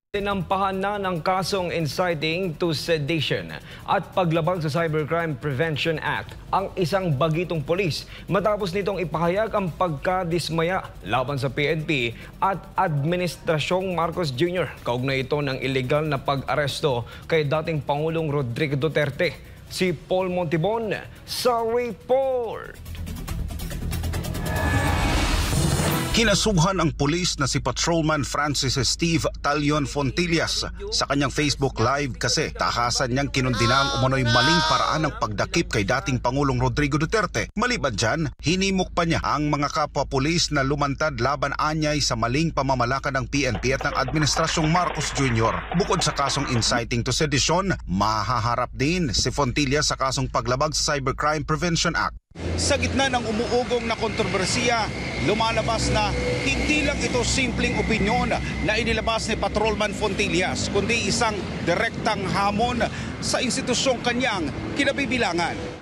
Tinampahan na ng kasong inciting to sedition at paglabag sa Cybercrime Prevention Act ang isang bagitong pulis matapos nitong ipahayag ang pagkadismaya laban sa PNP at Administrasyong Marcos Jr. Kaugnay ito ng illegal na pag-aresto kay dating Pangulong Rodrigo Duterte. Si Paul Montibon sa report. Kinasuhan ang pulis na si Patrolman Francis Steve Talion Fontillas sa kanyang Facebook Live kasi tahasan niyang kinundina ang umano'y maling paraan ng pagdakip kay dating Pangulong Rodrigo Duterte. Maliban dyan, hinimok pa niya ang mga kapwa pulis na lumantad laban anyay sa maling pamamalakad ng PNP at ng Administrasyong Marcos Jr. Bukod sa kasong inciting to sedition, mahaharap din si Fontillas sa kasong paglabag sa Cybercrime Prevention Act. Sa gitna ng umuugong na kontrobersiya, lumalabas na hindi lang ito simpleng opinyon na inilabas ni Patrolman Fontillas, kundi isang direktang hamon sa institusyong kanyang kinabibilangan.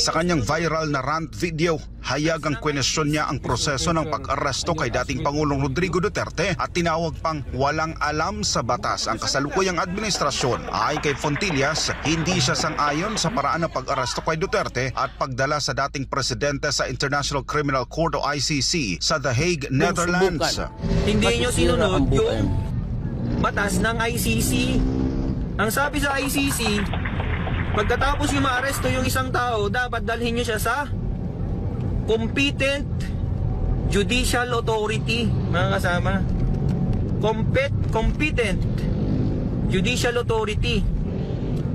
Sa kanyang viral na rant video, hayag ang kwenesyon niya ang proseso ng pag-aresto kay dating Pangulong Rodrigo Duterte at tinawag pang walang alam sa batas ang kasalukuyang administrasyon. Ayon kay Fontillas, hindi siya sang-ayon sa paraan ng pag-aresto kay Duterte at pagdala sa dating presidente sa International Criminal Court o ICC sa The Hague, Netherlands. Hindi nyo sinunod yung batas ng ICC. Ang sabi sa ICC, pagkatapos yung maaresto yung isang tao, dapat dalhin nyo siya sa competent judicial authority, mga kasama. Competent judicial authority.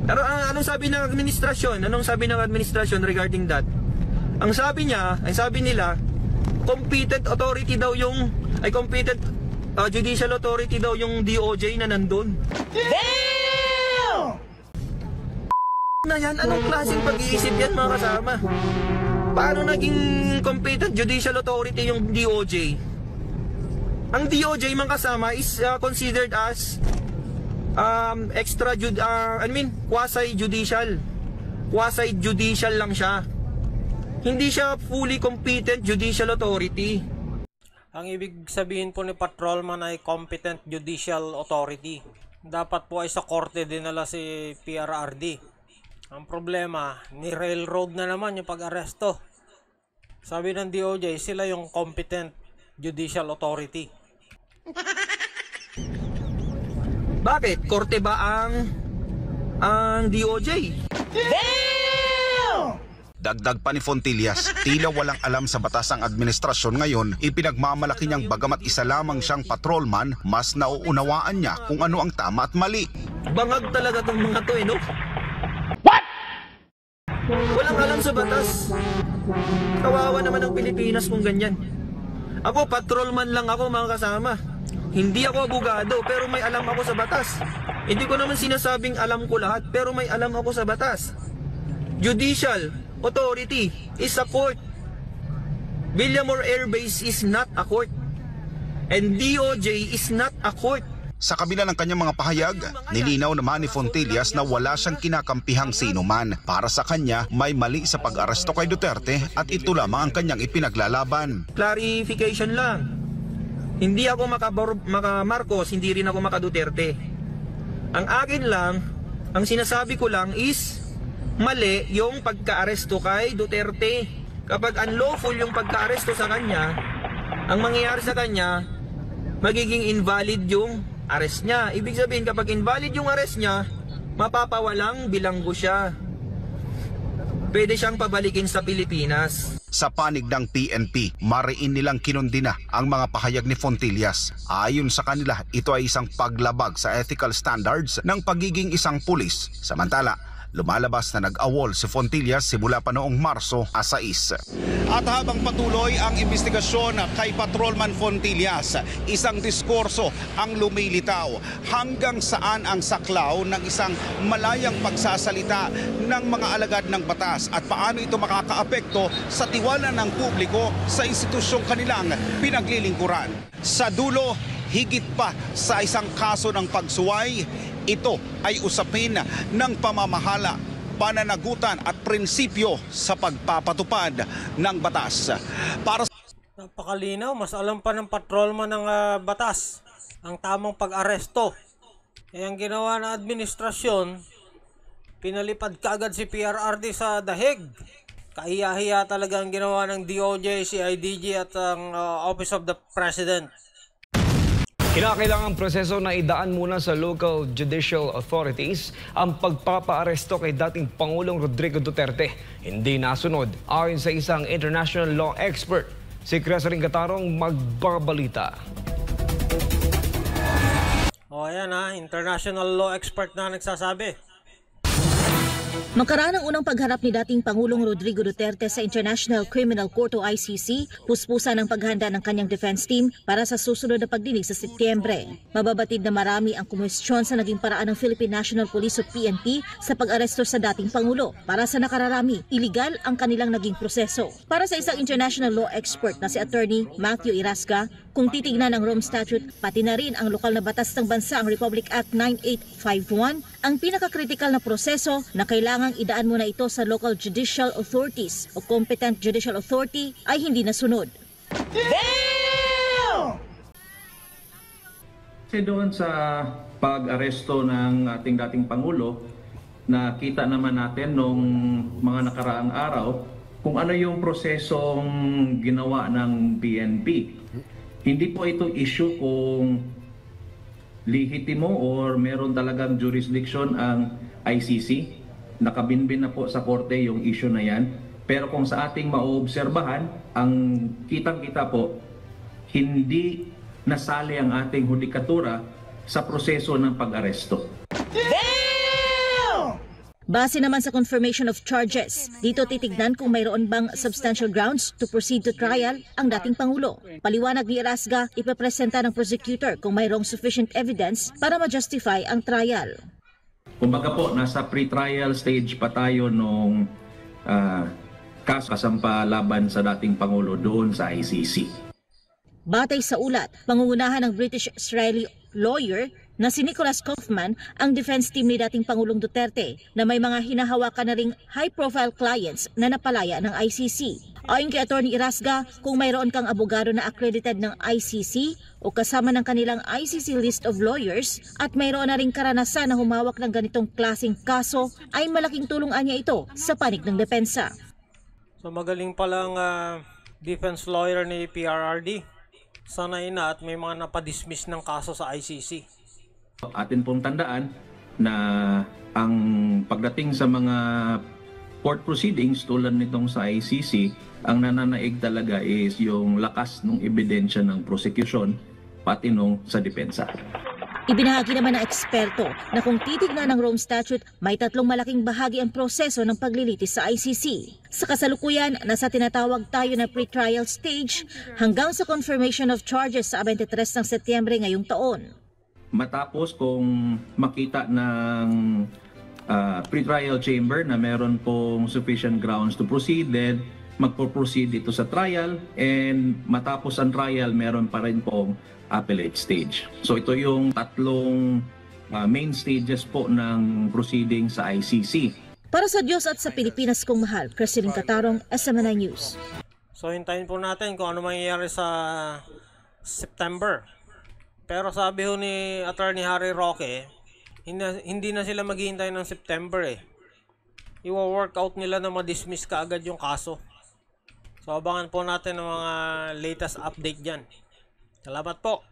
Pero anong sabi ng administrasyon? Anong sabi ng administrasyon regarding that? Ang sabi nila, competent authority daw yung, competent judicial authority daw yung DOJ na nandun. Na yan, anong klaseng pag-iisip yan, mga kasama? Paano naging competent judicial authority yung DOJ? Ang DOJ, mga kasama, is considered as quasi-judicial. Quasi-judicial lang siya. Hindi siya fully competent judicial authority. Ang ibig sabihin po ni Patrolman ay competent judicial authority. Dapat po ay sa korte dinala si PRRD. Ang problema, ni-railroad na naman yung pag-aresto. Sabi ng DOJ, sila yung competent judicial authority. Bakit? Korte ba ang DOJ? Dagdag pa ni Fontillas, tila walang alam sa batas ang administrasyon ngayon, ipinagmamalaki niyang bagamat isa lamang siyang patrolman, mas nauunawaan niya kung ano ang tama at mali. Bangag talaga tong mga to, no? Walang alam sa batas. Kawawa naman ang Pilipinas kung ganyan. Ako, patrolman lang ako, mga kasama. Hindi ako abogado, pero may alam ako sa batas. Hindi ko naman sinasabing alam ko lahat, pero may alam ako sa batas. Judicial authority is a court. Villamor Air Base is not a court. And DOJ is not a court. Sa kabila ng kanyang mga pahayag, nilinaw naman ni Fontillas na wala siyang kinakampihang sino man. Para sa kanya, may mali sa pag-aresto kay Duterte at ito lamang ang kanyang ipinaglalaban. Clarification lang. Hindi ako maka-Marcos, hindi rin ako maka-Duterte. Ang akin lang, ang sinasabi ko lang is mali yung pagka-aresto kay Duterte. Kapag unlawful yung pagka-aresto sa kanya, ang mangyayari sa kanya, magiging invalid yung arrest niya. Ibig sabihin, kapag invalid yung arrest niya, mapapawalang bilanggo siya. Pwede siyang pabalikin sa Pilipinas. Sa panig ng PNP, mariin nilang kinundina ang mga pahayag ni Fontillas. Ayon sa kanila, ito ay isang paglabag sa ethical standards ng pagiging isang pulis. Samantala, lumalabas na nag-awol si Fontillas simula pa noong Marso 6. At habang patuloy ang investigasyon kay Patrolman Fontillas, isang diskurso ang lumilitaw hanggang saan ang saklaw ng isang malayang pagsasalita ng mga alagad ng batas at paano ito makakaapekto sa tiwala ng publiko sa institusyong kanilang pinaglilingkuran. Sa dulo, higit pa sa isang kaso ng pagsuway, ito ay usapin ng pamamahala, pananagutan at prinsipyo sa pagpapatupad ng batas. Napakalinaw, mas alam pa ng patrolman ng batas ang tamang pag-aresto Ang ginawa ng administrasyon, pinalipad kaagad si PRRD sa dahig. Kahiya-hiya talaga ang ginawa ng DOJ, CIDG at ang Office of the President. Kinakailangang proseso na idaan muna sa local judicial authorities ang pagpapaaresto kay dating Pangulong Rodrigo Duterte. Hindi nasunod ayon sa isang international law expert. Si Cresaring Gatarong magbabalita. Ayan international law expert na nagsasabi. Makaraan ang unang pagharap ni dating Pangulong Rodrigo Duterte sa International Criminal Court o ICC, puspusan ang paghanda ng kanyang defense team para sa susunod na pagdinig sa Setyembre. Mababatid na marami ang kumwestiyon sa naging paraan ng Philippine National Police o PNP sa pag-aresto sa dating Pangulo. Para sa nakararami, iligal ang kanilang naging proseso. Para sa isang international law expert na si Attorney Matthew Irasca, kung titignan ang Rome Statute, pati na rin ang lokal na batas ng bansa, ang Republic Act 9851, ang pinakakritikal na proseso na kailangang idaan muna ito sa local judicial authorities o competent judicial authority ay hindi nasunod. Kasi doon sa pag-aresto ng ating dating Pangulo, nakita naman natin nung mga nakaraang araw kung ano yung prosesong ginawa ng PNP. Hindi po ito issue kung lehitimo or meron talagang jurisdiction ang ICC. Nakabinbin na po sa korte yung issue na yan. Pero kung sa ating maobserbahan, ang kitang-kita po, hindi nasali ang ating hudikatura sa proseso ng pag-aresto. Base naman sa confirmation of charges, dito titignan kung mayroon bang substantial grounds to proceed to trial ang dating Pangulo. Paliwanag ni Irasga, ipapresenta ng prosecutor kung mayroong sufficient evidence para ma-justify ang trial. Kumbaga po, nasa pre-trial stage pa tayo nung kaso kasampa laban sa dating Pangulo doon sa ICC. Batay sa ulat, pangungunahan ng British-Israeli lawyer na si Nicholas Kaufman ang defense team ni dating Pangulong Duterte na may mga hinahawakan na ring high-profile clients na napalaya ng ICC. Ayon kay Atty. Irasga, kung mayroon kang abogado na accredited ng ICC o kasama ng kanilang ICC list of lawyers at mayroon na ring karanasan na humawak ng ganitong klaseng kaso, ay malaking tulong niya ito sa panig ng depensa. So magaling palang defense lawyer ni PRRD. Sanay na at may mga napadismiss ng kaso sa ICC. Atin pong tandaan na ang pagdating sa mga court proceedings tulad nitong sa ICC, ang nananaig talaga is yung lakas ng ebidensya ng prosecution pati nung sa depensa. Ibinahagi naman ng eksperto na kung titignan ng Rome Statute, may tatlong malaking bahagi ang proseso ng paglilitis sa ICC. Sa kasalukuyan, nasa tinatawag tayo na pre-trial stage hanggang sa confirmation of charges sa 23 ng Setyembre ngayong taon. Matapos kung makita ng pre-trial chamber na meron pong sufficient grounds to proceed, then magpo-proceed ito sa trial, and matapos ang trial, meron pa rin pong appellate stage. So ito yung tatlong main stages po ng proceeding sa ICC. Para sa Diyos at sa Pilipinas kong mahal, Cresaring Gatarong, SMNI News. So hintayin po natin kung ano mangyayari sa September. Pero sabi ho ni Attorney Harry Roque, hindi na sila maghihintay ng September eh. Iwa-workout nila na ma-dismiss kaagad yung kaso. So abangan po natin ang mga latest update dyan. Salamat po.